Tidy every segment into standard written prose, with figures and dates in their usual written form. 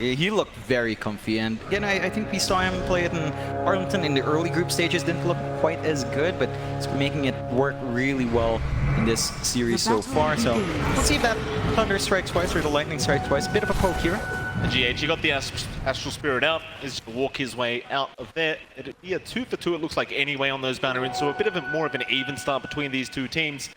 He looked very comfy, and again, I think we saw him play it in Arlington in the early group stages. Didn't look quite as good, but he's making it work really well in this series so far. So we'll see if that Thunder strikes twice or the Lightning strikes twice. Bit of a poke here. The GH, he got the Astral Spirit out, is to walk his way out of there. It'd be a 2 for 2, it looks like, anyway on those banner ins, so a bit of more of an even start between these two teams.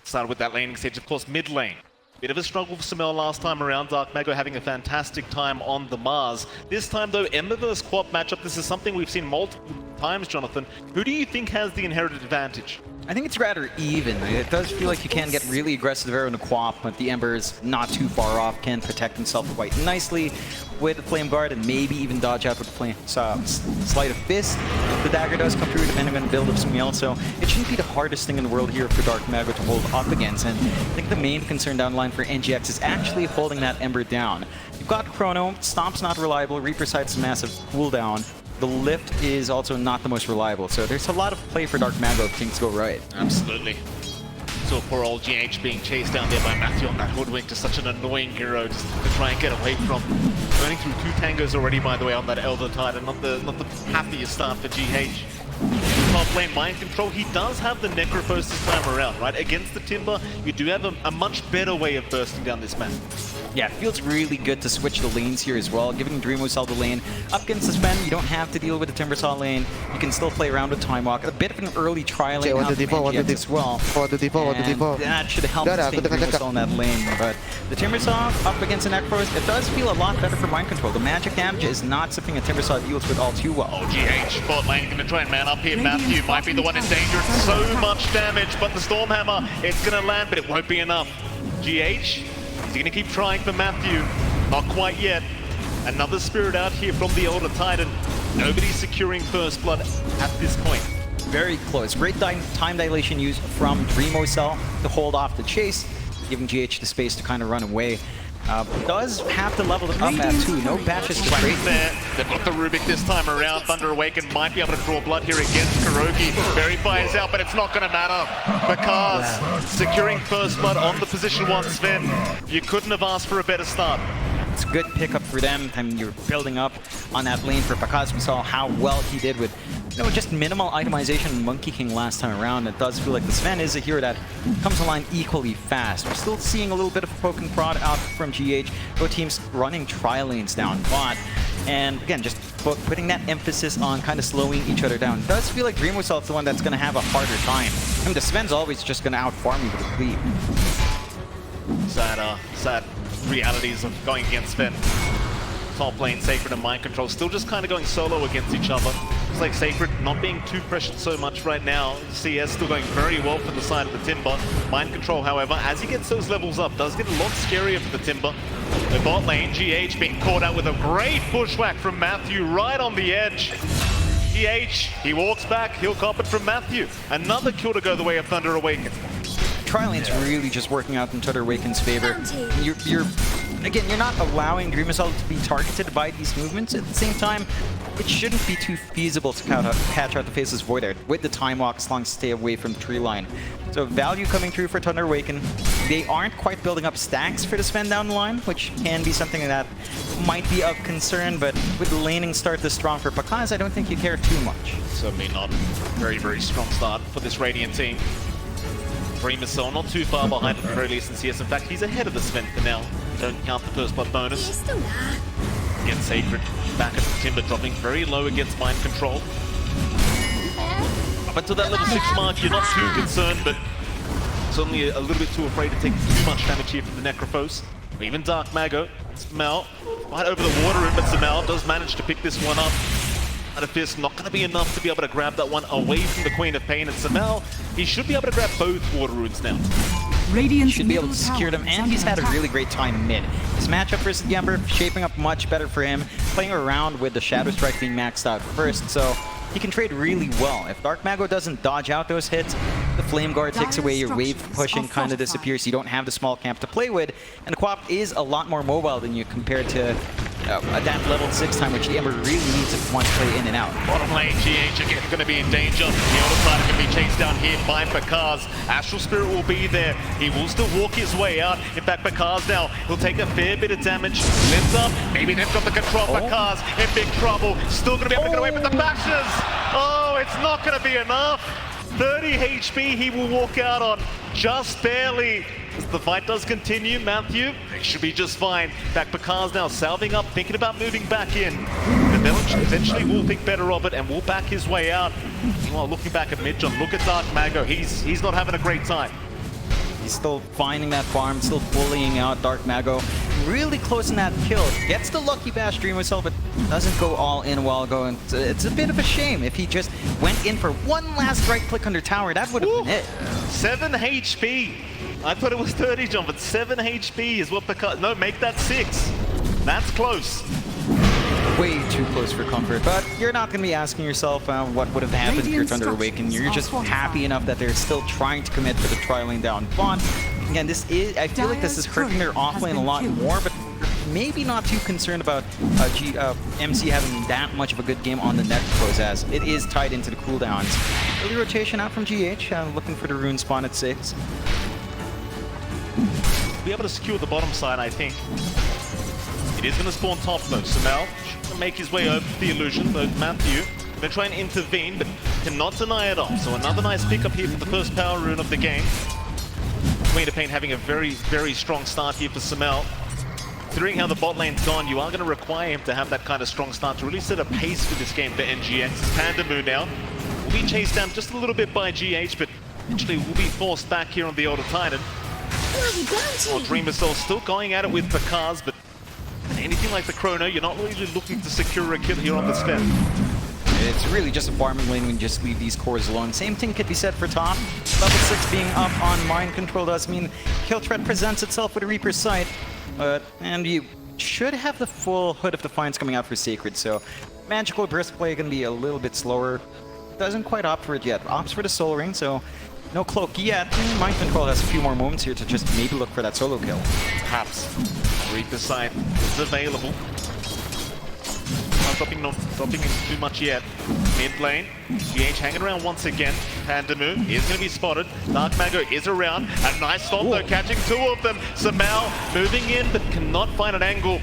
Started with that laning stage, of course, mid lane. Bit of a struggle for Samel last time around. Dark Mago having a fantastic time on the Mars. This time, though, Ember vs QOP matchup, this is something we've seen multiple times, Jonathan. Who do you think has the inherited advantage? I think it's rather even. It does feel like you can get really aggressive there in the QOP, but the Ember is not too far off, can protect himself quite nicely with the Flame Guard and maybe even dodge out with the Flame Sleight of Fist. The dagger does come through depending on the build of Sumiel, so it shouldn't be the hardest thing in the world here for Dark Mago to hold up against. And I think the main concern down the line for NGX is actually holding that Ember down. You've got Chrono, Stomp's not reliable, Reaper Sight's a massive cooldown. The lift is also not the most reliable, so there's a lot of play for Dark Mago if things go right. Absolutely. So poor old GH being chased down there by Matthew on that hoodwink, just such an annoying hero just to try and get away from. Burning through 2 tangos already, by the way, on that Elder Titan. Not the happiest start for GH. Top lane Mind Control, he does have the Necrophos this time around, right? Against the Timber, you do have a much better way of bursting down this map. Yeah, it feels really good to switch the lanes here as well, giving Dreamosel the lane. Up against the Sven, you don't have to deal with the Timbersaw lane. You can still play around with Time Walk. A bit of an early trialing out from NGX as well. And that should help sustain Dreamosel in that lane. But the Timbersaw up against the Necrophos, it does feel a lot better for Mind Control. The magic damage is not something a Timbersaw deals with all too well. Oh, GH, bot lane gonna try and man up here. Matthew might be the one in danger. So much damage, but the Stormhammer, it's gonna land, but it won't be enough. GH, he's gonna keep trying for Matthew. Not quite yet. Another Spirit out here from the Elder Titan. Nobody's securing first blood at this point. Very close. Great time dilation used from Dreamosel to hold off the chase, giving GH the space to kind of run away. Does have to level them up at 2. No patches to trade there. They've got the Rubick this time around. ThunderA might be able to draw blood here against Kurogi. Verify is out, but it's not going to matter. Pakazs securing first blood on the position 1 Sven. You couldn't have asked for a better start. It's a good pickup for them. I mean, you're building up on that lane for Pakazs. We saw how well he did with, you know, just minimal itemization in Monkey King last time around. It does feel like the Sven is a hero that comes online equally fast. We're still seeing a little bit of a poke and prod out from GH. Both teams running tri lanes down bot. And again, just putting that emphasis on kind of slowing each other down. It does feel like Dreamosel is the one that's going to have a harder time. I mean, the Sven's always just going to outfarm you with a cleave. Sad realities of going against Sven. Top lane, Sacred and Mind Control still just kind of going solo against each other. It's like Sacred not being too pressured so much right now. CS still going very well for the side of the Timber. Mind Control, however, as he gets those levels up, does get a lot scarier for the Timber. The bot lane, GH being caught out with a great bushwhack from Matthew right on the edge. GH, he walks back, he'll cop it from Matthew. Another kill to go the way of ThunderA. Tri-lane's really just working out in ThunderA's favor. Again, you're not allowing Dreamosel to be targeted by these movements. At the same time, it shouldn't be too feasible to catch out the Faceless Void there with the Time Walk as long as stay away from the tree line. So value coming through for ThunderA. They aren't quite building up stacks for the Sven down the line, which can be something that might be of concern, but with the laning start this strong for Pakazs, I don't think you care too much. Certainly not. Very, very strong start for this Radiant team. Dreamosel not too far behind at the very least in CS. In fact, he's ahead of the Sven for now. Don't count the first blood bonus. Against Sacred, back at the Timber, dropping very low against Mind Control. Up until that level 6 mark, you're not too concerned, but certainly a little bit too afraid to take too much damage here from the Necrophos. Or even Dark Mago. Samel, right over the water room, but Samel does manage to pick this one up. And a fist not going to be enough to be able to grab that one away from the Queen of Pain. And Samel, he should be able to grab both water runes now. He should be able to secure them, and he's had a really great time mid. His matchup versus the Ember shaping up much better for him, playing around with the Shadow Strike being maxed out first, so he can trade really well. If Dark Mago doesn't dodge out those hits, the Flame Guard takes away your wave pushing, kind of disappears. You don't have the small camp to play with, and the QOP is a lot more mobile than you compared to that level 6 time, which the Ember really needs if it wants to play in and out. Bottom lane, GH again going to be in danger. The other side going to be chased down here by Pakazs. Astral Spirit will be there. He will still walk his way out. In fact, Pakazs now, he'll take a fair bit of damage. Lift up, maybe they've got the control. Pakazs in big trouble. Still going to be able to get away with the bashes. Oh, it's not going to be enough. 30 HP he will walk out on, just barely. As the fight does continue, Matthew, they should be just fine. In fact, Pakazs now salving up, thinking about moving back in. The Village eventually will think better of it and will back his way out. Meanwhile, looking back at Midjon, look at Dark Mago. He's not having a great time. He's still finding that farm, still bullying out Dark Mago. Really close in that kill. Gets the Lucky Bash Dream Whistle, but doesn't go all in while going. It's a bit of a shame. If he just went in for one last right click under tower, that would have been it. 7 HP. I thought it was 30, John, but 7 HP is what Pakazs... No, make that 6. That's close. Way too close for comfort, but you're not going to be asking yourself what would have happened if your Thunder Awaken. You're just happy enough that they're still trying to commit for the tri-lane down Vaughn. Again, this is, I feel like this is hurting their offlane a lot more, but maybe not too concerned about MC having that much of a good game on the Necrophos, as it is tied into the cooldowns. Early rotation out from GH, looking for the rune spawn at 6. Be able to secure the bottom side, I think. It is going to spawn top though. Samel should make his way over the illusion, though Matthew going to try and intervene, but cannot deny it off. So another nice pick up here for the first power rune of the game. Queen of Pain having a very, very strong start here for Samel. Considering how the bot lane's gone, you are going to require him to have that kind of strong start to really set a pace for this game for NGX. Pandamu now will be chased down just a little bit by GH, but eventually will be forced back here on the Elder Titan. Dream Assault still going at it with Pakazs, but anything like the Chrono, you're not really looking to secure a kill here on the Sven. It's really just a farming lane when you just leave these cores alone. Same thing could be said for top. Level 6 being up on Mind Control does mean kill threat presents itself with a Reaper's Sight. And you should have the full Hood of Defiance coming out for Sacred, so Magical Burst play going to be a little bit slower. Doesn't quite opt for it yet. Opts for the Soul Ring, so no cloak yet. Mind Control has a few more moments here to just maybe look for that solo kill. Perhaps. Reaper's Sight is available. Not dropping in too much yet. Mid lane, GH hanging around once again. Pandamu is going to be spotted. Dark Mago is around. A nice stop though, catching 2 of them. Samel moving in, but cannot find an angle.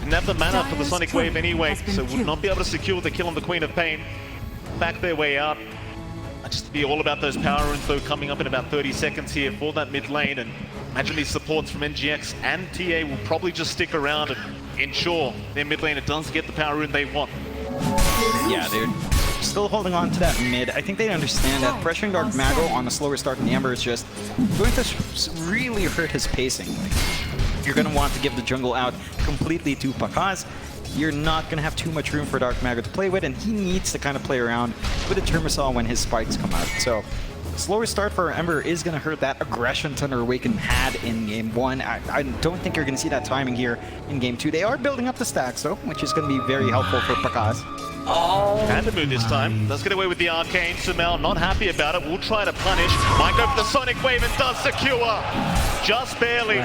Didn't have the mana for the Sonic Wave anyway, so would not be able to secure the kill on the Queen of Pain. Back their way out. Just be all about those power runes though, coming up in about 30 seconds here for that mid lane, and imagine these supports from NGX and TA will probably just stick around and ensure their mid laner does get the power rune they want. Yeah, they're still holding on to that mid. I think they understand that pressuring Dark Mago on the slower start than the Ember is just going to really hurt his pacing. Like, you're going to want to give the jungle out completely to Pakazs. You're not going to have too much room for Dark Mago to play with, and he needs to kind of play around with a Termisol when his spikes come out. So, slower start for Ember is going to hurt that aggression Thunder Awaken had in Game 1. I don't think you're going to see that timing here in Game 2. They are building up the stacks, though, which is going to be very helpful for Pakazs. Pandamu this time does get away with the Arcane. Samel not happy about it, will try to punish. Might go for the Sonic Wave and does secure. Just barely.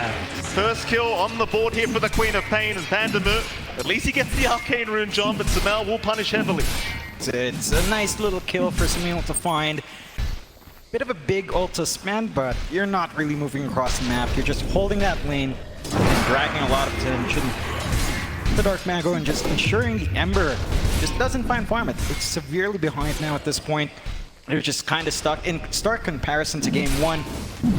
First kill on the board here for the Queen of Pain and Pandamu. At least he gets the Arcane Rune, John, but Samel will punish heavily. It's a nice little kill for Samel to find. Bit of a big ult to spend, but you're not really moving across the map. You're just holding that lane and dragging a lot of attention to Dark Mago and just ensuring the Ember just doesn't find farm it. It's severely behind now at this point. They're just kind of stuck. In stark comparison to Game 1,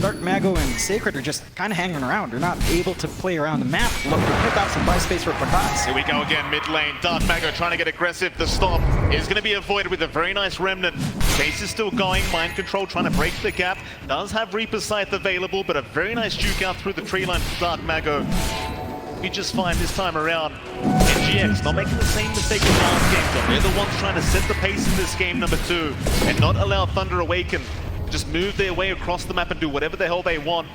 Dark Mago and Sacred are just kind of hanging around. They're not able to play around the map. Look to pick up some buy space for Pakazs. Here we go again, mid lane. Dark Mago trying to get aggressive. The stop is going to be avoided with a very nice Remnant. Chase is still going. Mind Control trying to break the gap. Does have Reaper's Scythe available, but a very nice juke out through the tree line for Dark Mago. We just find this time around NGX not making the same mistake as last game, though. They're the ones trying to set the pace in this game number 2 and not allow Thunder Awaken to just move their way across the map and do whatever the hell they want.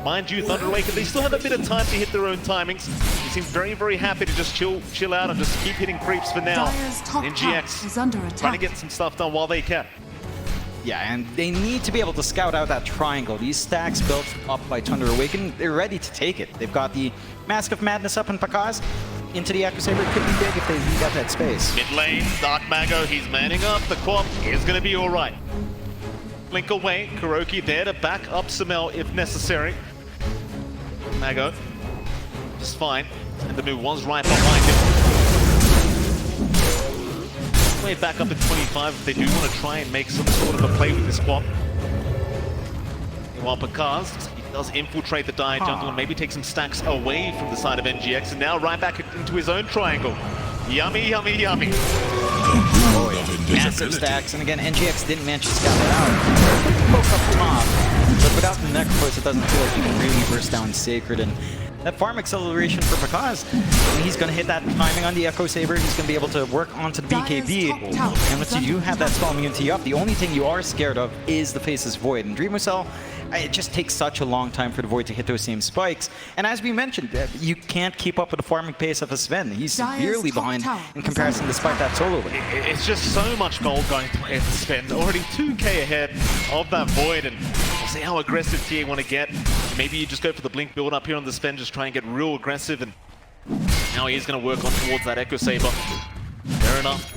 Mind you, Thunder Awaken, they still have a bit of time to hit their own timings. They seem very, very happy to just chill out and just keep hitting creeps for now. NGX trying to get some stuff done while they can. Yeah, and they need to be able to scout out that triangle. These stacks built up by ThunderA, they're ready to take it. They've got the Mask of Madness up in Pakazs. Into the Echo Saber could be big if they got that space. Mid lane, Dark Mago, he's manning up. The QOP is going to be all right. Blink away, Kuroki there to back up Samel if necessary. Mago, just fine. And the move was right behind him. Way back up at 25 if they do want to try and make some sort of a play with this QOP. Meanwhile, Pakazs, he does infiltrate the Dire jungle and maybe take some stacks away from the side of NGX, and now right back into his own triangle. Yummy, yummy, yummy. Oh, yeah. Massive stacks, and again, NGX didn't manage to scout that out. Poke up top, but without the Necrophos, it doesn't feel like you can really burst down Sacred, and that farm acceleration for Pakazs, he's going to hit that timing on the Echo Saber, he's going to be able to work onto the BKB, and once you do have that spell immunity up, the only thing you are scared of is the Faceless Void, and DreamWhistle, it just takes such a long time for the Void to hit those same spikes. And as we mentioned, you can't keep up with the farming pace of a Sven. He's severely behind in comparison despite that solo win. It's just so much gold going to Sven. Already 2k ahead of that Void, and we'll see how aggressive TA want to get. Maybe you just go for the blink build up here on the Sven, just try and get real aggressive, and now he is going to work on towards that Echo Saber. Fair enough.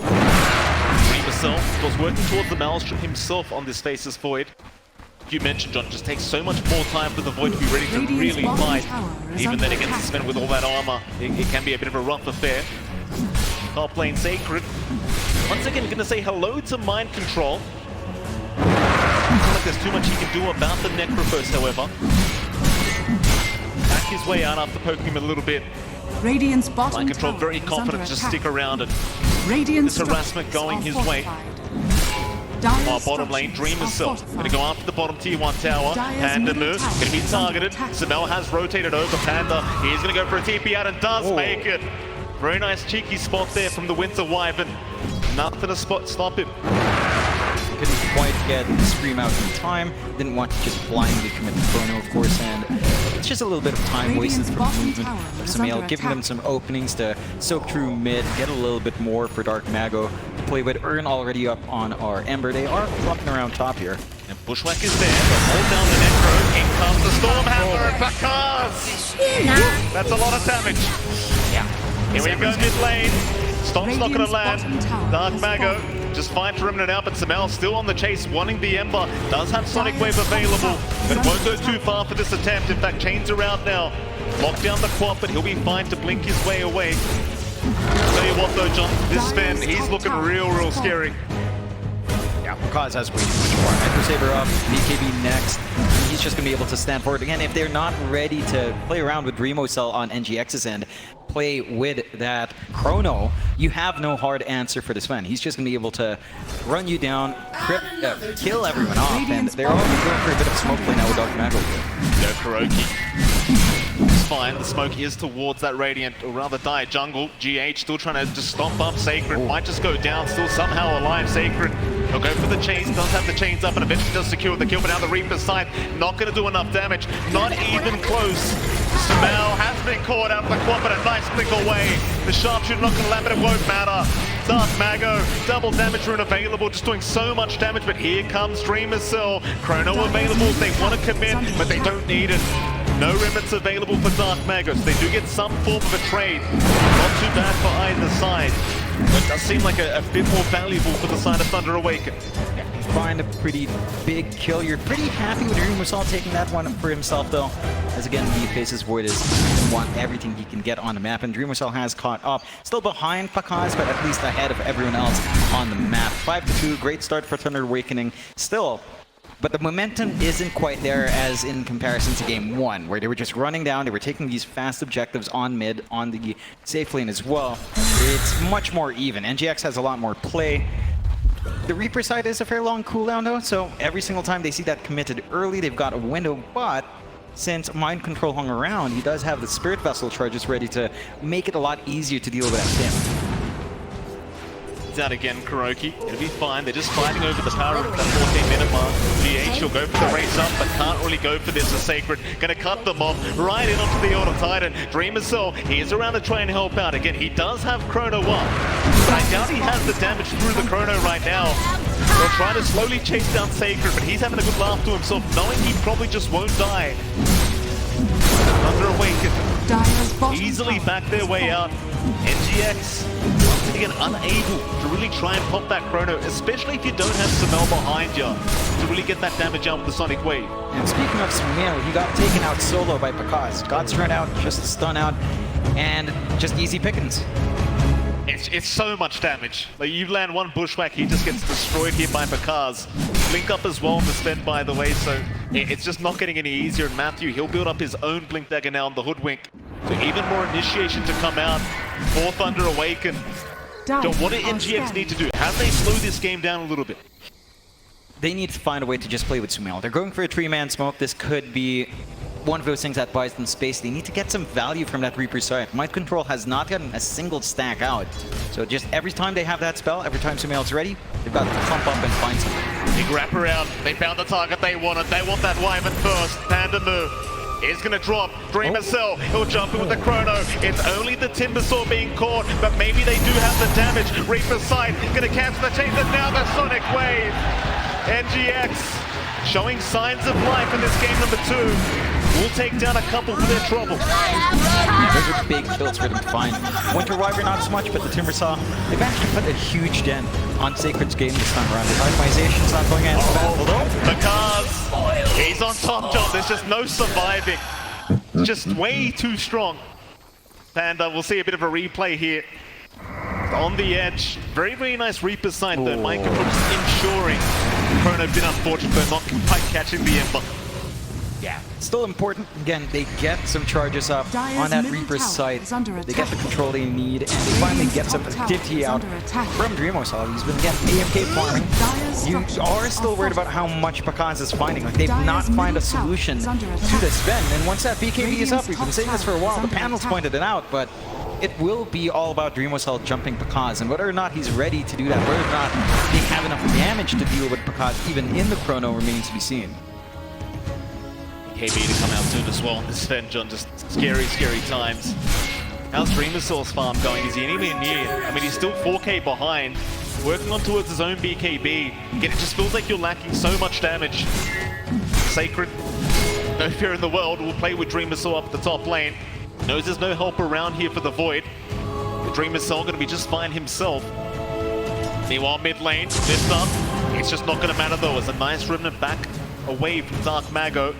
Dreamwhistle was working towards the Maelstrom himself on this Faceless Void. You mentioned, John, it just takes so much more time for the Void to be ready to really fight. Even then against the Sven with all that armor, it can be a bit of a rough affair. Top lane Sacred. Once again, gonna say hello to Mind Control. I feel like there's too much he can do about the Necrophos, however. Back his way out after poking him a little bit. Radiant's bottom Mind Control very confident to stick around and this harassment going his way. Bottom lane, DreamWhistle gonna go after the bottom tier 1 tower. Panda move, gonna be targeted. Samel has rotated over Panda. He's gonna go for a TP out and does make it. Very nice cheeky spot there from the Winter Wyvern. Nothing to stop him. Couldn't quite get the Scream out in time. Didn't want to just blindly commit the Chrono, of course, and it's just a little bit of time wasted for movement of Samel, giving them some openings to soak through mid, get a little bit more for Dark Mago to play with. Urn already up on our Ember. They are flopping around top here. And Bushwhack is there, but hold down the Necro. In comes the Stormhammer and Pakazs! That's a lot of damage. Yeah. Here we go mid lane. Stomp's not gonna land. Dark Mago just fine to remnant out, but Samel still on the chase, wanting the Ember. Does have Sonic Wave available, but it won't go too far for this attempt. In fact, chains are out now. Lock down the QOP, but he'll be fine to blink his way away. Tell you what though, John, this Sven, he's looking real scary. Yeah, Pakazs has way too much more. Echo Saber up, BKB next. He's just going to be able to stand forward. Again, if they're not ready to play around with DreamWhistle on NGX's end, play with that Chrono, you have no hard answer for this Sven. He's just going to be able to run you down, kill everyone off, and they're all going for a bit of smoke play now with Dark Mago. No Kuroki. It's fine, the smoke is towards that Radiant, or rather Dire jungle. GH still trying to just stomp up Sacred, might just go down, still somehow alive. Sacred, he'll go for the chains, does have the chains up, and eventually does secure the kill, but now the Reaper's side, not going to do enough damage, not even close. Samel has been caught out of the QOP, but a nice blink away. The sharpshooter not going to land, but it won't matter. Dark Mago, double damage rune available, just doing so much damage, but here comes DreamWhistle. Chrono available if they want to commit, but they don't need it. No remnants available for Dark Mago, so they do get some form of a trade. Not too bad for either side, but it does seem like a bit more valuable for the side of ThunderA. Find a pretty big kill. You're pretty happy with DreamWhistle taking that one for himself, though. As again, the Faceless Void is want everything he can get on the map, and DreamWhistle has caught up. Still behind Pakazs, but at least ahead of everyone else on the map. 5-2, great start for ThunderA still. But the momentum isn't quite there as in comparison to game 1, where they were just running down, they were taking these fast objectives on mid, on the safe lane as well. It's much more even. NGX has a lot more play. The Reaper side is a fairly long cooldown though, so every single time they see that committed early, they've got a window, but since Mind Control hung around, he does have the Spirit Vessel charges ready to make it a lot easier to deal with that Tim. Finds out again, Kuroki. It'll be fine. They're just fighting over the power of that 14-minute mark. GH will go for the race up, but can't really go for this. A Sacred gonna cut them off right in onto the Auto Titan. Dreamer Cell, he is around to try and help out. Again, he does have Chrono up, but I doubt he has the damage through the Chrono right now. They'll try to slowly chase down Sacred, but he's having a good laugh to himself, knowing he probably just won't die. ThunderA easily back their way out. NGX, once again, unable to really try and pop that Chrono, especially if you don't have Sumail behind you to really get that damage out with the Sonic Wave. And speaking of Sumail, he got taken out solo by Pakazs. Got strung out, just a stun out, and just easy pickings. It's so much damage. Like, you land one bushwhack, he just gets destroyed here by Pakazs. Blink up as well on the Sven, by the way, so it's just not getting any easier. And Matthew, he'll build up his own Blink Dagger now on the Hoodwink. So even more initiation to come out for ThunderA Awaken. So what do NGX need to do? How do they slow this game down a little bit? They need to find a way to just play with Sumail. They're going for a 3-man smoke. This could be one of those things that buys them space. They need to get some value from that Reaper side. Mind Control has not gotten a single stack out. So just every time they have that spell, every time Sumail's ready, they've got to clump up and find something. Big wrap around. They found the target they wanted. They want that Wyvern first. Panda move. Is going to drop. Dreamer Cell, he'll jump in with the Chrono. It's only the Timbersaw being caught, but maybe they do have the damage. Reaper's side, going to cancel the chase, and now the Sonic Wave. NGX showing signs of life in this game number 2. We'll take down a couple for their trouble. Those are big kills for them to find. Winter Wyvern not as much, but the Timbersaw, they've actually put a huge dent on Sacred's game this time around. The itemization's not going as bad, although Pakazs, he's on top job. There's just no surviving. Just way too strong. Panda, we'll see a bit of a replay here. On the edge. Very, very nice Reaper side though. Mind Control just ensuring Chrono been unfortunate for not quite catching the Ember. Yeah, still important. Again, they get some charges up on that Reaper's side. They get the control they need, and they finally get some activity out from Dreamosol. He's been, again, AFK farming. You are still worried about how much Pakazs is finding. Like, they've not found a solution to this Sven. And once that BKB is up, we've been saying this for a while, the panel's pointed it out, but it will be all about Dreamosol jumping Pakazs, and whether or not he's ready to do that, whether or not they have enough damage to deal with Pakazs, even in the Chrono, remains to be seen. KB to come out soon as well. This Sven, John, just scary, scary times. How's Dreamosaur's farm going? Is he anywhere near? I mean, he's still 4k behind, working on towards his own BKB. Again, it just feels like you're lacking so much damage. Sacred, no fear in the world, will play with Dreamosaur up the top lane. Knows there's no help around here for the Void. The Dreamosaur going to be just fine himself. Meanwhile, mid lane, this up. It's just not going to matter though, as a nice Remnant back away from Dark Mago.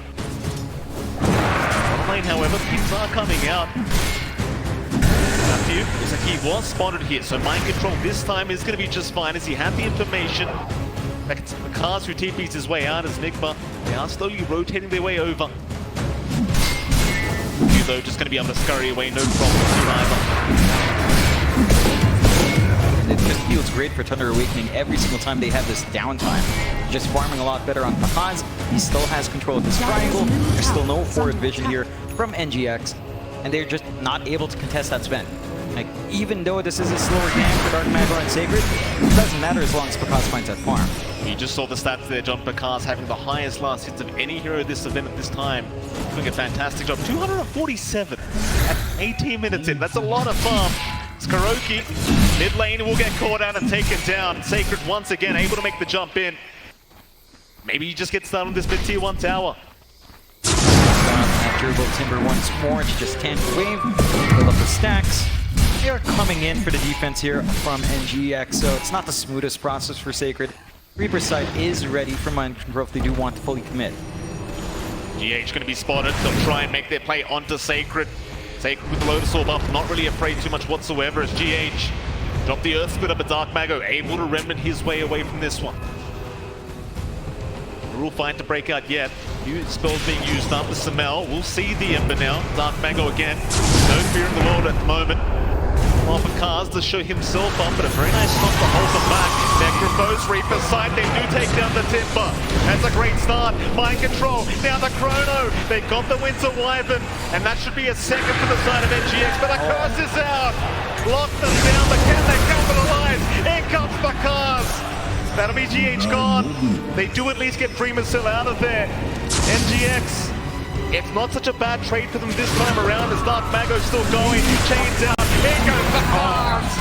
Lane, however, people are coming out. Matthew, looks like he was spotted here, so Mind Control this time is going to be just fine as he had the information. Back to Pakazs who TP's his way out as Nigma. They are slowly rotating their way over. You though, just going to be able to scurry away, no problem soon either. It just feels great for ThunderA Awakening every single time they have this downtime. Just farming a lot better on Pakazs. He still has control of this triangle. There's still no forward vision here from NGX, and they're just not able to contest that Sven. Like, even though this is a slower game for Dark Mago and Sacred, it doesn't matter as long as Pakazs finds that farm. You just saw the stats there, John. Pakazs having the highest last hits of any hero this event at this time. Doing a fantastic job. 247 at 18 minutes in. That's a lot of farm. It's Kuroki. Mid lane will get caught out and taken down. Sacred once again able to make the jump in. Maybe he just gets started on this mid tier 1 tower. Durable Timber once more to just tank the wave, build up the stacks. They are coming in for the defense here from NGX, so it's not the smoothest process for Sacred. Reaper's side is ready for Mind Control if they do want to fully commit. GH going to be spotted. They'll try and make their play onto Sacred. Sacred with the Lotus Orb up, not really afraid too much whatsoever as GH dropped the Earth Split up at Dark Mago, able to remnant his way away from this one. Rule fight to break out yet. New spells being used up. The Sumail will see the Ember now. Dark Mago again. No fear in the world at the moment. While Pakazs to show himself up, but a very nice stop to hold them back. Necrophos, Reaper's side, they do take down the Timber. That's a great start. Mind Control, now the Chrono. They got the Winter Wyvern, and that should be a second for the side of NGX, but the curse is out. Lock them down, but can they capitalize? comes Pakazs. That'll be GH gone. They do at least get Dreamer still out of there. NGX. It's not such a bad trade for them this time around as Dark Mago's still going. Chains out. Here goes Pakazs.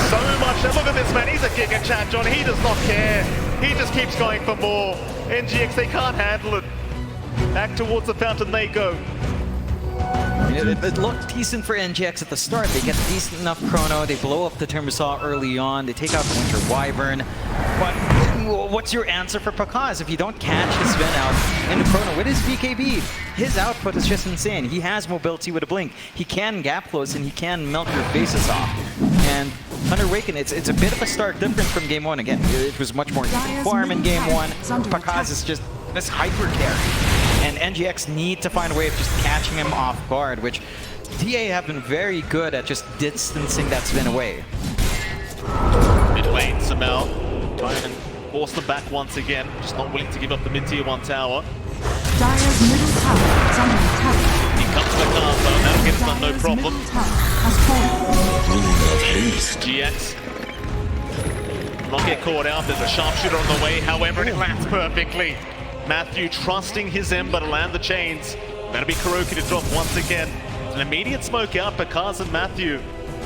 So much. And look at this man. He's a Giga Chat, John. He does not care. He just keeps going for more. NGX, they can't handle it. Back towards the fountain they go. It looked decent for NGX at the start. They get decent enough chrono. They blow up the Timbersaw early on. They take out the Winter Wyvern. But what's your answer for Pakazs if you don't catch his Sven out in the chrono with his BKB? His output is just insane. He has mobility with a blink. He can gap close and he can melt your faces off. And ThunderA, it's a bit of a stark difference from game one. Again, it was much more easy farm in game one. Pakazs is just this hyper carry. And NGX need to find a way of just catching him off guard, which TA have been very good at just distancing that Sven away. Mid lane, Samel trying to force them back once again, just not willing to give up the mid-tier 1 tower. Dire's middle tower is under attack. He comes to the car, so that'll get done, no problem. GX not get caught out, there's a sharpshooter on the way, however, and it lands perfectly. Matthew trusting his Ember to land the chains. That'll be Kuroki to drop once again. An immediate smoke out, Pakazs and Matthew.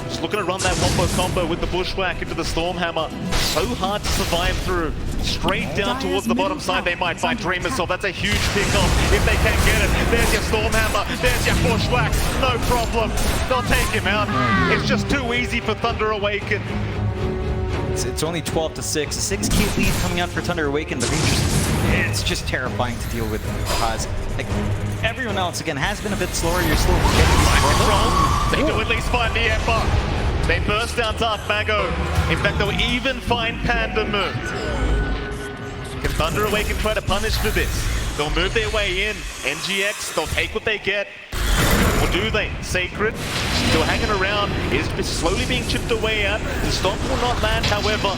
Just looking to run that wombo combo with the Bushwhack into the Stormhammer. So hard to survive through. Straight down towards the bottom side, they might find Dreamer, so that's a huge pickoff if they can get it. There's your Stormhammer, there's your Bushwhack, no problem. They'll take him out. It's just too easy for ThunderA. It's only 12-6. A 6k lead coming out for ThunderA, but it's just terrifying to deal with because like everyone else again has been a bit slower. You're still getting control. They do at least find the Ember. They burst down Dark Mago. In fact, they'll even find Panda Moon. Can ThunderA try to punish for this? They'll move their way in. NGX, they'll take what they get. Or do they? Sacred, still hanging around, is slowly being chipped away at. The stomp will not land, however.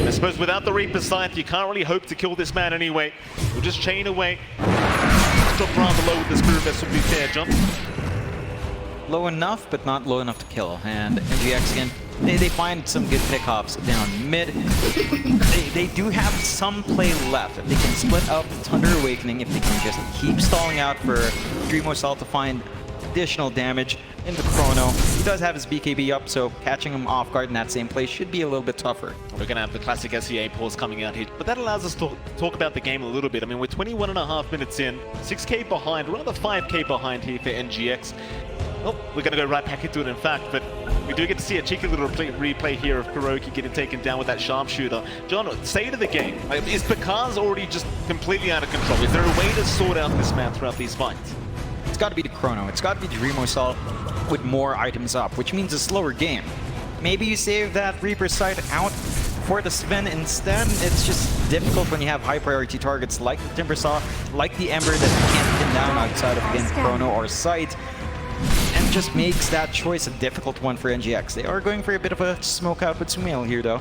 I suppose without the Reaper's Scythe, you can't really hope to kill this man anyway. We'll just chain away. Drop rather low with the Spirit Vessel, be fair, John. Low enough, but not low enough to kill. And NGX again, they find some good pickoffs down mid. They do have some play left. If they can split up ThunderA, if they can just keep stalling out for Dreamosal to find additional damage in the chrono. He does have his BKB up, so catching him off guard in that same place should be a little bit tougher. We're going to have the classic SEA pause coming out here, but that allows us to talk about the game a little bit. I mean, we're 21.5 minutes in, 6k behind, rather 5k behind here for NGX. Oh, we're going to go right back into it, in fact, but we do get to see a cheeky little replay here of Kuroki getting taken down with that sharpshooter. John, say to the game, is Pakazs already just completely out of control? Is there a way to sort out this man throughout these fights? It's got to be the chrono. It's got to be Dreamosal with more items up, which means a slower game. Maybe you save that Reaper side out for the Sven instead. It's just difficult when you have high priority targets like the Timbersaw, like the Ember that you can't pin down outside of again chrono or sight. And just makes that choice a difficult one for NGX. They are going for a bit of a smoke out with Sumail here though.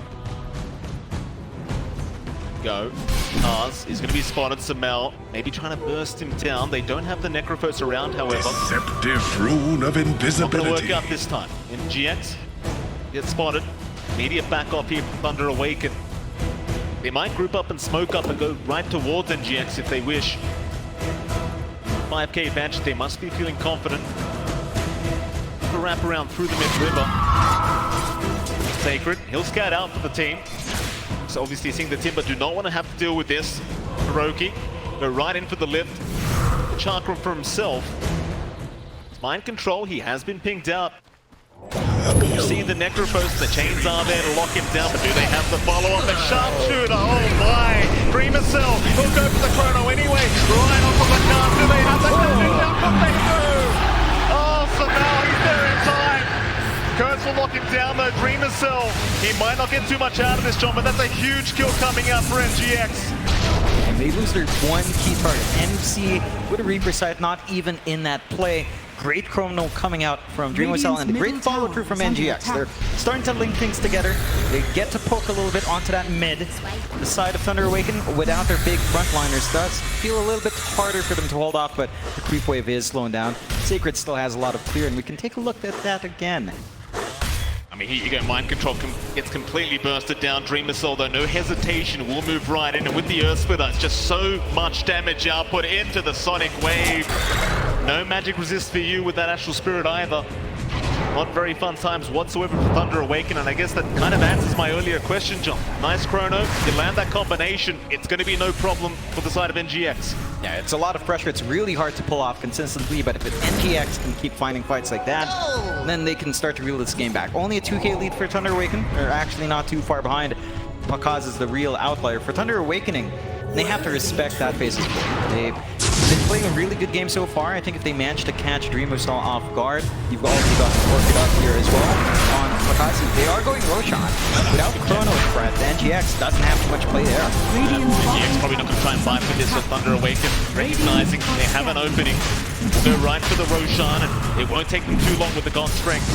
Go. Pakazs is going to be spotted. Samel maybe trying to burst him down. They don't have the Necrophos around, however. Deceptive rune of invisibility. Not going to work out this time. NGX gets spotted. Immediate back off here from ThunderA. They might group up and smoke up and go right towards NGX if they wish. 5k advantage. They must be feeling confident. To wrap around through the mid-river. Sacred, he'll scout out for the team. So obviously seeing the Timber do not want to have to deal with this. Kuroki, go right in for the lift. Chakram for himself. It's mind control, he has been pinged out. You see the Necrophos, the chains are there to lock him down, but do they have the follow-up? The sharpshooter, oh my! Dreamosal, he'll go for the chrono anyway. Right off of the card, do they have the down? They do! Oh, so now he's there in time. Kurtz will lock him down though, Dreamosal. He might not get too much out of this, John, but that's a huge kill coming out for NGX. And they lose their one key target. MC with a Reaper side not even in that play. Great chrono coming out from Dreamosal and great follow through from NGX. They're starting to link things together. They get to poke a little bit onto that mid. The side of ThunderA without their big frontliners does feel a little bit harder for them to hold off, but the creep wave is slowing down. Sacred still has a lot of clear, and we can take a look at that again. I mean, here you go, Mind Control gets completely bursted down. Dream Missile, though, no hesitation, will move right in. And with the Earth Splitter, it's just so much damage output into the Sonic Wave. No magic resist for you with that Astral Spirit either. Not very fun times whatsoever for Thunder Awaken, and I guess that kind of answers my earlier question, John. Nice chrono, you land that combination, it's going to be no problem for the side of NGX. Yeah, it's a lot of pressure. It's really hard to pull off consistently, but if NGX can keep finding fights like that, then they can start to reel this game back. Only a 2K lead for Thunder Awaken. They're actually not too far behind. Pakazs is the real outlier. For Thunder Awakening, they have to respect that phase of play. They've been playing a really good game so far. I think if they manage to catch Dream Missile off guard, you've also got Orchid up here as well. On Pakazs, they are going Roshan. Without Chrono threat, the NGX doesn't have too much play there. NGX probably not going to try and fight for this with Thunder Awaken, recognizing they have an opening. We'll go right for the Roshan, and it won't take them too long with the God Strength.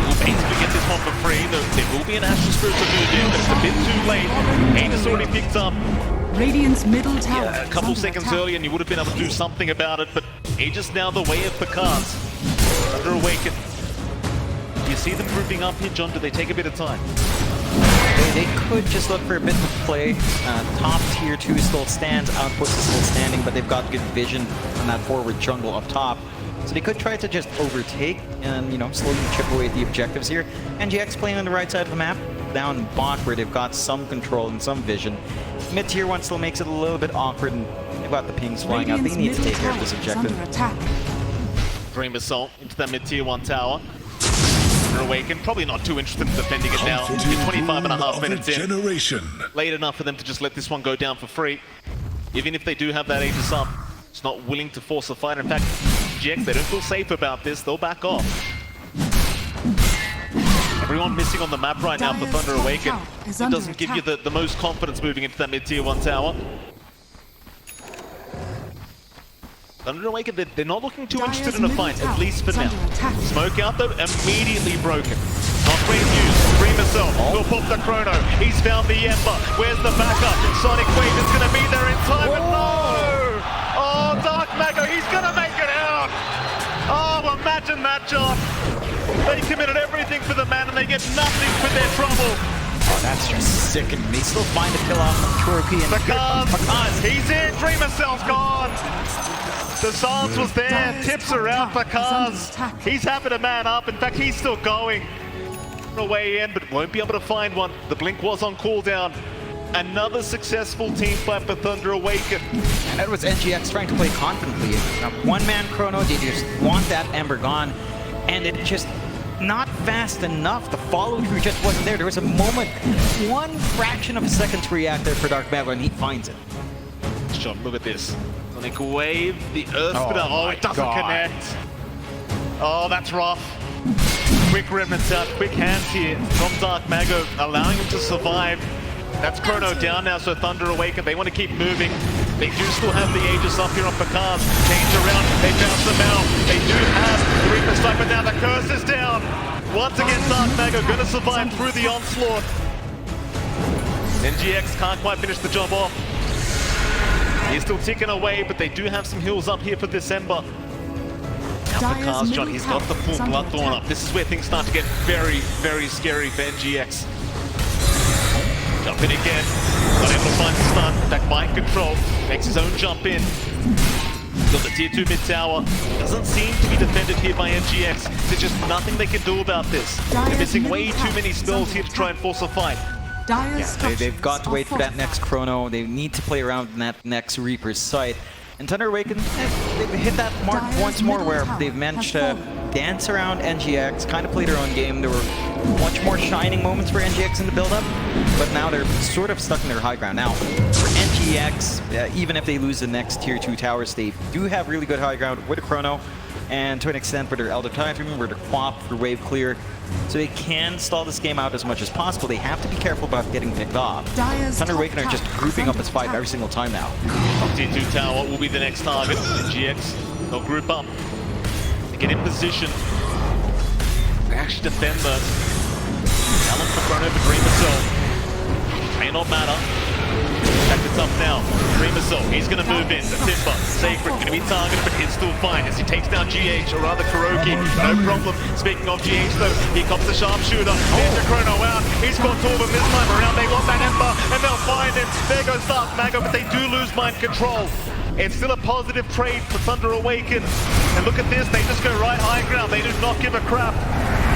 We'll basically get this one for free, though there will be an Astral Spirit to move in, but it's a bit too late. Aegis already picked up. Radiant's middle tower. Yeah, a couple seconds earlier and you would have been able to do something about it, but Aegis now the way of Pakazs. Thunder Awaken. You see them grouping up here, John? Do they take a bit of time? They could just look for a bit of play. Top tier 2 still stands, Outpost is still standing, but they've got good vision on that forward jungle up top. So they could try to just overtake and, you know, slowly chip away at the objectives here. NGX playing on the right side of the map, down bot where they've got some control and some vision. Mid tier 1 still makes it a little bit awkward, and they've got the pings flying out. They need to take care of this objective. Dream Assault into that mid tier 1 tower. Thunder Awaken, probably not too interested in defending it now. 25.5 minutes in. Late enough for them to just let this one go down for free. Even if they do have that Aegis up, it's not willing to force a fight. In fact, GX, they don't feel safe about this, they'll back off. Everyone missing on the map right now for Thunder Awaken. It doesn't give you the most confidence moving into that mid-tier 1 tower. Thunder Awaken, they're not looking too interested in a fight, at least for now. Smoke out though, immediately broken. Not great news. Dream Missile will pop the chrono. He's found the Ember. Where's the backup? Sonic Wave is going to be there in time, but no! Oh, Dark Mago, he's going to make it out! Oh, imagine that, John! They committed everything for the man and they get nothing for their trouble. Oh, that's just sickening. They still find a kill off of Trophy and Pakazs, he's in. Dream Missile's gone. The silence was there. Tips are out. Pakazs, he's happy to man up. In fact, he's still going. Away in, but won't be able to find one. The blink was on cooldown. Another successful team fight for Thunder Awaken. And that was NGX trying to play confidently. Now, one-man chrono, they just want that Ember gone. And it just not fast enough. The follow-through just wasn't there. There was a moment, one fraction of a second to react there for Dark Mago, and he finds it. John, look at this. Sonic Wave, the Earth Splitter. Oh, it doesn't connect. Oh, that's rough. Quick remnants out, quick hands here from Dark Mago, allowing him to survive. That's chrono down now, so Thunder Awaken, they want to keep moving. They do still have the Aegis up here on Pakazs. Change around, they bounce them out. They do have the Reaper Strike, but now the curse is down. Once again, Dark Mago going to survive through the onslaught. NGX can't quite finish the job off. He's still ticking away, but they do have some heals up here for this Ember. Now Pakazs, John, he's got the full Bloodthorn up. This is where things start to get very, very scary for NGX. Jump in again, not able to find the stun. In fact, Mind Control makes his own jump in. Got the tier 2 mid tower. Doesn't seem to be defended here by NGX. There's just nothing they can do about this. They're missing way too many spells here to try and force a fight. Yeah, they've got to wait for that next chrono. They need to play around in that next Reaper's sight. And Thunder Awaken, they've hit that mark once more where they've managed to dance around NGX, kind of play their own game. There were much more shining moments for NGX in the build-up, but now they're sort of stuck in their high ground. Now, for NGX, even if they lose the next tier 2 towers, they do have really good high ground with a chrono, and to an extent with their Elder Titan, with their QOP for wave clear. So they can stall this game out as much as possible. They have to be careful about getting picked off. Thunder Awaken are just grouping up as 5 every single time now. Tier 2 tower will be the next target. NGX, they'll group up. They get in position. They actually defend the balance the front over Dream Missile. May not matter. Check this up now. Dreamercell, he's going to move in. The Timber, Sacred, going to be targeted, but he's still fine as he takes down GH, or rather Kuroki. No problem. Speaking of GH though, here comes the sharpshooter. There's the Chrono out. He's got two of them this time around. They want that Ember, and they'll find him. There goes Dark Mago, but they do lose mind control. It's still a positive trade for ThunderA. And look at this, they just go right high ground. They do not give a crap.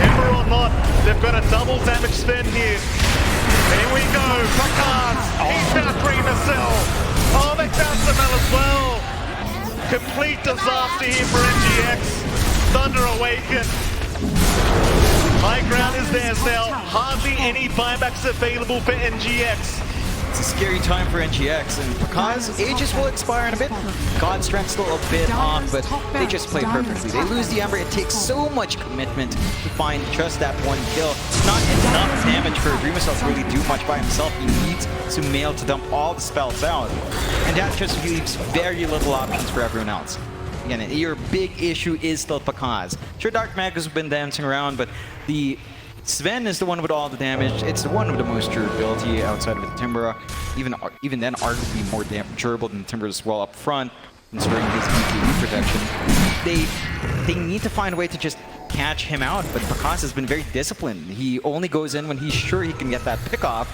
Ember or not, they've got a double damage Sven here. Here we go, Pakazs, he's found Dreamercell. Oh, they found Samel as well. Complete disaster here for NGX. ThunderA. High ground is theirs now. Hardly any buybacks available for NGX. It's a scary time for NGX, and Pakazs, Aegis will expire in a bit. God Strength still a bit off, but they just play perfectly. They lose the Ember. It takes so much commitment to find just that one kill. Not enough damage for Dreamercell to really do much by himself. He needs Sumail to dump all the spells out, and that just leaves very little options for everyone else. Again, your big issue is still Pakazs. Sure, Dark Mago's been dancing around, but the Sven is the one with all the damage. It's the one with the most durability outside of the ThunderA. Even then, arguably more durable than the ThunderA as well up front, considering his EQE protection. They need to find a way to just catch him out, but Pakazs has been very disciplined. He only goes in when he's sure he can get that pick off.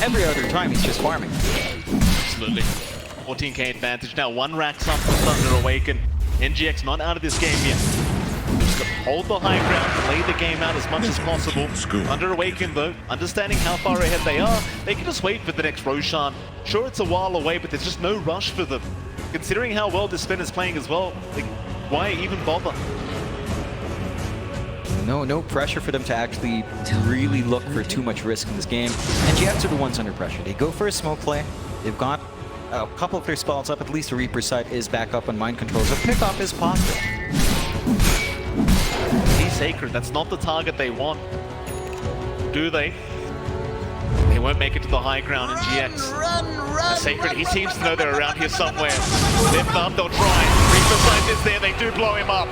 Every other time, he's just farming. Absolutely. 14k advantage now. One racks up for ThunderA. NGX not out of this game yet. Just to hold the high ground, play the game out as much as possible. ThunderA though, understanding how far ahead they are, they can just wait for the next Roshan. Sure, it's a while away, but there's just no rush for them. Considering how well this Sven is playing as well, like, why even bother? No pressure for them to actually really look for too much risk in this game. NGX are the ones under pressure. They go for a smoke play. They've got a couple of their spells up. At least the Reaper's side is back up on mind control, so pick-off is possible. Sacred, that's not the target they want. Do they? They won't make it to the high ground in GX. Run, Sacred, he seems to know they're around here somewhere. Lift up, they'll try. Reaper side is there, they do blow him up.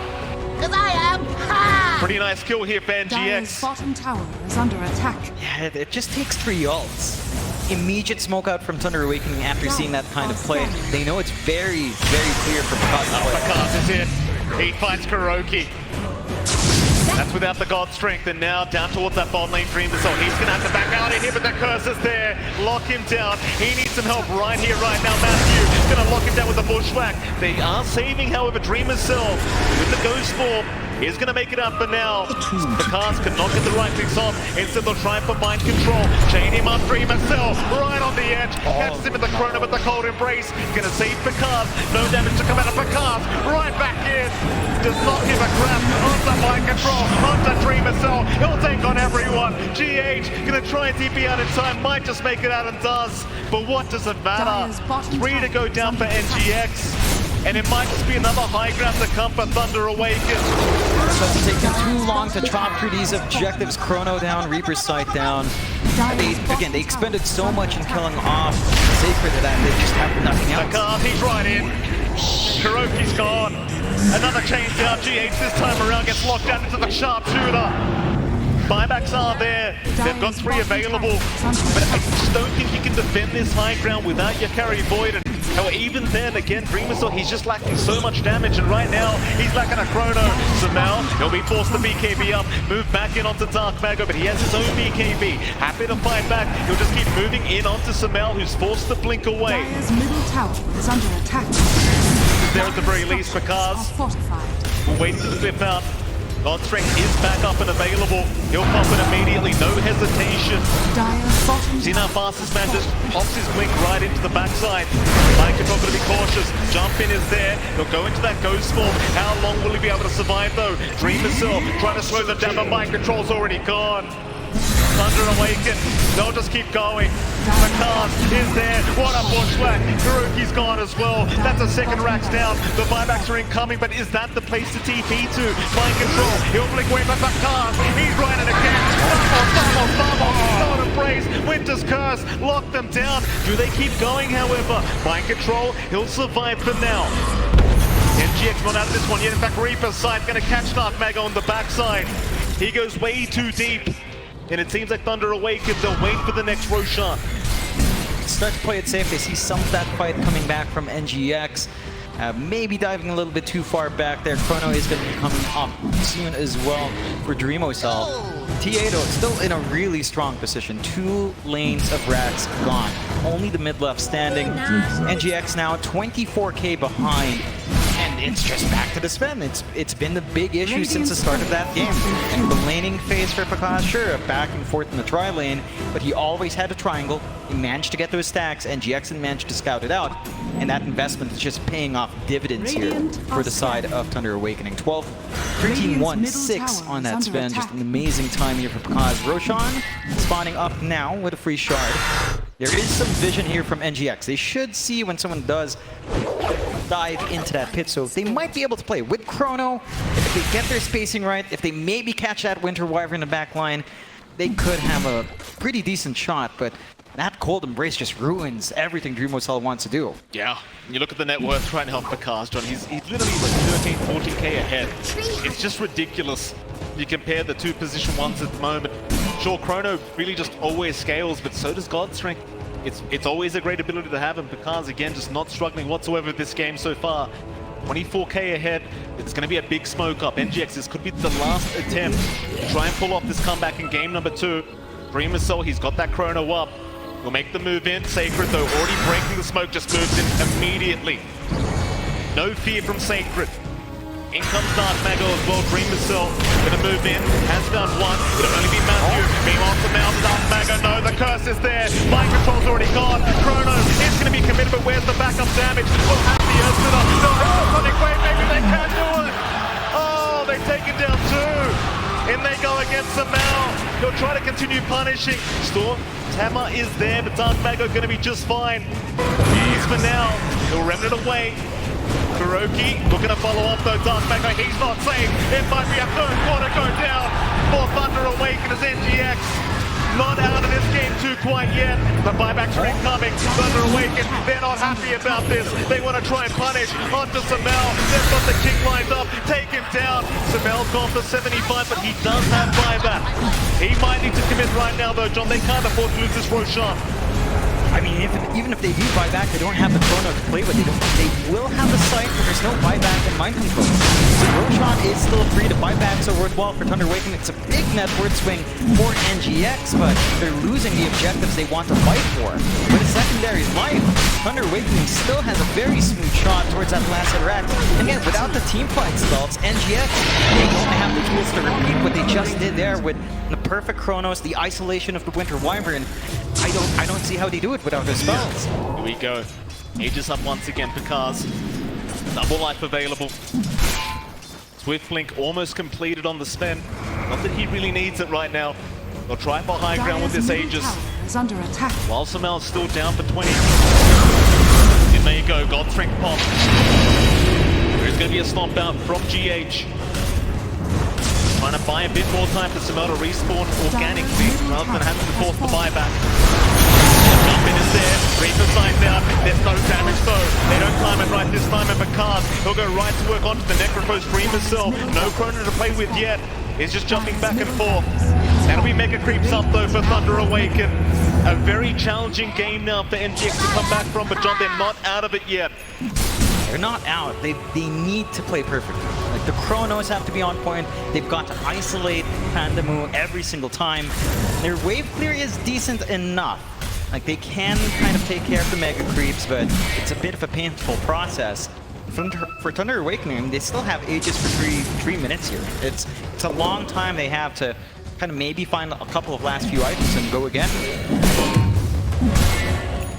Cause I am high. Pretty nice kill here for Dire's NGX. bottom tower is under attack. Yeah, it just takes 3 ults. Immediate smoke out from ThunderA after seeing that kind of play. They know it's very, very clear for Pakazs to play. Pakazs is in. He finds Kuroki. That's without the God Strength, and now down towards that bot lane Dreamercell. He's gonna have to back out in here, but the curse is there. Lock him down. He needs some help right here, right now. Matthew gonna lock him down with the bushwhack. They are saving, however, Dreamercell with the Ghost Form is gonna make it up for now. Pakazs cannot get the right fix off. Instead, they'll try for mind control. Chain him up, Dreamercell right on the edge. Catches him in the Chrono with the cold embrace. Gonna save Pakazs. No damage to come out of Pakazs. Right back in. Does not give a crap. Onto mind control. Onto Dreamercell. He'll take on everyone. GH gonna try and TP out in time. Might just make it out and does. But what does it matter? 3 to go down for NGX. And it might just be another high ground to come for ThunderA. It's taken too long to chop through these objectives. Chrono down, Reaper's sight down. They expended so much in killing off Sacred that they just have nothing else. Pakazs, he's right in. Kuroki's gone. Another chain down. GH this time around gets locked down into the sharpshooter. Buybacks are there. They've got 3 available. But I just don't think you can defend this high ground without your carry Void. And even then, again, Dreamercell, he's just lacking so much damage. And right now, he's lacking a Chrono. Samel, he'll be forced to BKB up. Move back in onto Dark Mago, but he has his own BKB. Happy to fight back. He'll just keep moving in onto Samel, who's forced to blink away. Dire's middle tower is under attack. There at the very least, Pakazs. We'll wait for the flip out. God Strength is back up and available. He'll pop it immediately, no hesitation. See how fast this man just pops his blink right into the backside. Mind control going to be cautious. Jump in is there. He'll go into that ghost form. How long will he be able to survive though? Dreamercell trying to slow them down, but mind control's already gone. ThunderA, they'll just keep going. Pakazs is there. What a bushwhack. Kuroki's gone as well. That's a second racks down. The buybacks are incoming, but is that the place to TP to? Mind control. He'll blink away, but Pakazs, he's running again. Bubble. Embrace. Winter's Curse. Lock them down. Do they keep going, however? Mind control. He'll survive for now. NGX not out of this one yet. In fact, Reaper's side going to catch Dark Mago on the backside. He goes way too deep. And it seems like ThunderA they'll wait for the next Roshan. start to play it safe. They see some of that fight coming back from NGX. Maybe diving a little bit too far back there. Chrono is going to be coming up soon as well for DreamOCell. T8 still in a really strong position. 2 lanes of rats gone. Only the mid left standing. NGX now 24k behind. And it's just back to the Sven. It's been the big issue since the start of that game. And the laning phase for Pakazs, sure, back and forth in the tri-lane, but he always had a triangle. He managed to get those stacks, and GX managed to scout it out. And that investment is just paying off dividends here for the side of Thunder Awakening. 13-1-6 on that Sven. Just an amazing time here for Pakazs. Roshan spawning up now with a free shard. There is some vision here from NGX. They should see when someone does dive into that pit, so they might be able to play with Chrono. If they get their spacing right, if they maybe catch that Winter Wyvern in the back line, they could have a pretty decent shot, but that Cold Embrace just ruins everything DreamOCell wants to do. Yeah, you look at the net worth right now of Pakazs, John. He's literally like 13, 14k ahead. It's just ridiculous. You compare the two position ones at the moment. Sure, Chrono really just always scales, but so does God's Strength. It's always a great ability to have, and Pakazs, again, just not struggling whatsoever this game so far. 24k ahead. It's going to be a big smoke up. NGX, this could be the last attempt to try and pull off this comeback in game number 2. DreamOCell, he's got that Chrono up. He'll make the move in. Sacred, though, already breaking the smoke, just moves in immediately. No fear from Sacred. In comes Darkmago as well. DreamOCell gonna move in. Has found one. It'll only be Matthew. Meanwhile, the now Darkmago. No, the curse is there. Mind control's already gone. Chrono is gonna be committed, but where's the backup damage? We'll have the Earthsplitter. No, Sonic Wave. Maybe they can do it. Oh, they've taken down 2. In they go against Samal. He'll try to continue punishing. Storm Hammer is there, but Darkmago gonna be just fine. He's for now. He'll rem it away. Kuroki looking to follow up though. Darkmago, he's not safe. It might be a third quarter go down for Thunder Awaken as NGX. Not out of this game too quite yet. The buybacks are incoming. Thunder Awaken, they're not happy about this. They want to try and punish onto Samel. They've got the kick lined up. Take him down. Samel's gone for 75, but he does have buyback. He might need to commit right now though, John. They can't afford to lose this Roshan. I mean, even if they do buyback, they don't have the Chrono to play with. They will have the sight, but there's no buyback and mind control. So Roshan is still free to buyback, so worthwhile for Thunder Awakening. It's a big net worth swing for NGX, but they're losing the objectives they want to fight for. With a secondary life, Thunder Awakening still has a very smooth shot towards that last interact. And again, without the team fight stalls, NGX, they don't have the tools to repeat what they just did there with the perfect Chronos, the isolation of the Winter Wyvern. I don't see how they do it without their spells. Here we go. Aegis up once again, Pakazs. Double life available. Swift Blink almost completed on the Sven. Not that he really needs it right now. They'll try for high ground with this Aegis. Is under attack. While Samel's still down for 20. It may go. God's Strength pop. There's going to be a stomp out from GH. Trying to buy a bit more time for Samel to respawn organically rather than having to force the buyback. Jump in is there, Reaper signs out, there's no damage though. They don't climb it right this time, and Pakazs, he'll go right to work onto the Necrophos DreamOCell. No Chrono to play with yet. He's just jumping back and forth. That'll be Mega Creeps up though for Thunder Awaken. A very challenging game now for NGX to come back from, but John, they're not out of it yet. They're not out. They need to play perfectly. Like, the Chronos have to be on point. They've got to isolate Pandamu every single time. Their wave clear is decent enough. Like, they can kind of take care of the Mega Creeps, but it's a bit of a painful process. For Thunder Awakening, they still have Aegis for three minutes here. It's a long time they have to kind of maybe find a couple of last few items and go again.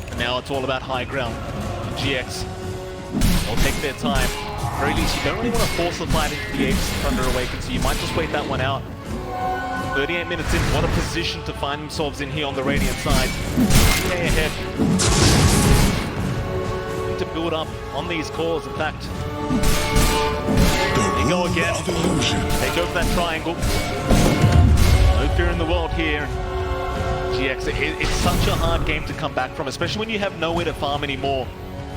And now it's all about high ground. GX. They'll take their time. At the very least, you don't really want to force the fight into the Aegis of Thunder Awaken, so you might just wait that one out. 38 minutes in, what a position to find themselves in here on the Radiant side. Okay ahead. Need to build up on these cores, in fact. They go again. They go for that triangle. No fear in the world here. GX, it's such a hard game to come back from, especially when you have nowhere to farm anymore.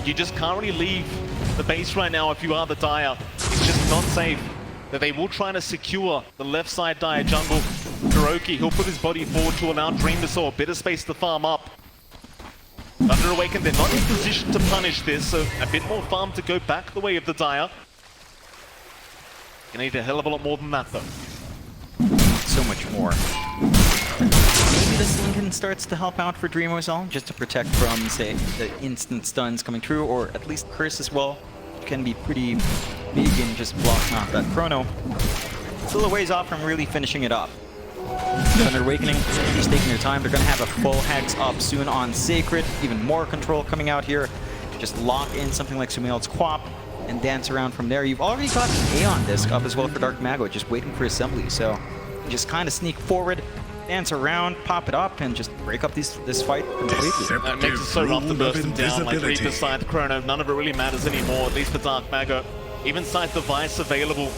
You just can't really leave the base right now if you are the Dire. It's just not safe. That they will try to secure the left side Dire jungle. Kuroki, he'll put his body forward to allow DreamOCell a bit of space to farm up. ThunderA, they're not in position to punish this, so a bit more farm to go back the way of the Dire. You need a hell of a lot more than that, though. So much more. Maybe this Lincoln starts to help out for Dreamo as well, just to protect from, say, the instant stuns coming through, or at least Curse as well. Can be pretty big in just blocking off that Chrono. Still a ways off from really finishing it up. Thunder Awakening, just taking their time. They're going to have a full Hex up soon on Sacred. Even more control coming out here. Just lock in something like Sumail's QOP and dance around from there. You've already got an Aeon Disc up as well for Dark Mago, just waiting for Assembly. So just kind of sneak forward, dance around, pop it up, and just break up this fight completely. It makes it so rough to burst him down, like Reaper, Scythe, Chrono, none of it really matters anymore, at least for Dark Mago. Even Scythe Device available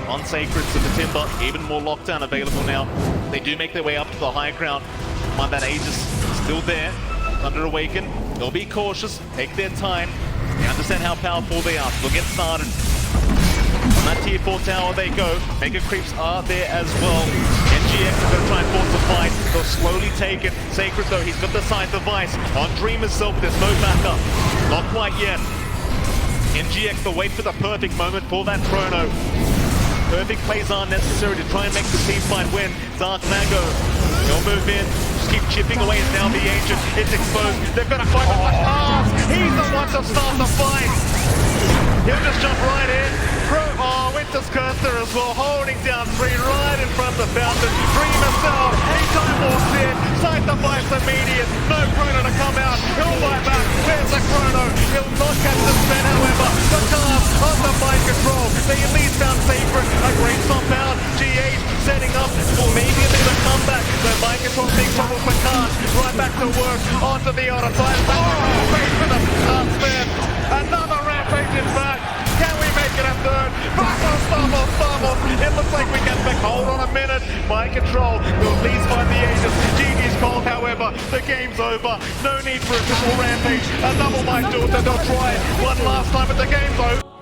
on Sacred, so the Timber, even more lockdown available now. They do make their way up to the high ground. Mind that Aegis still there. Thunder Awaken, they'll be cautious, take their time. They understand how powerful they are, they'll get started. On that tier 4 tower they go. Mega Creeps are there as well. NGX are going to try and force a fight. They'll slowly take it. Sacred though, he's got the Scythe Device. On Dream itself, there's no backup. Not quite yet. NGX, they'll wait for the perfect moment for that Chrono. Perfect plays are necessary to try and make the team fight win. Dark Mago, he'll move in. Just keep chipping away. It's now the Ancient. It's exposed. They're going to fight with Pakazs. He's the one to start the fight. He'll just jump right in. Winter's Cursor as well, holding down 3 right in front of the fountain. Dream itself, anytime walks in, Scythe Device immediate, no Chrono to come out, he'll fight back, where's the Chrono? He'll not catch the Sven, however, the Pakazs on the mind control, they at least found Sacred, a great stomp out, GH setting up for maybe a bit of a comeback, so mind control big trouble for Pakazs, right back to work, onto the other side, great for the Pakazs Sven, another rampage in back. Can we make it a third? Vamos! It looks like we get back. Hold on a minute. Mind control. We'll at least find the Aegis. GG's called, however. The game's over. No need for a triple rampage. A double mind daughter. They'll try it one last time, but the game's over.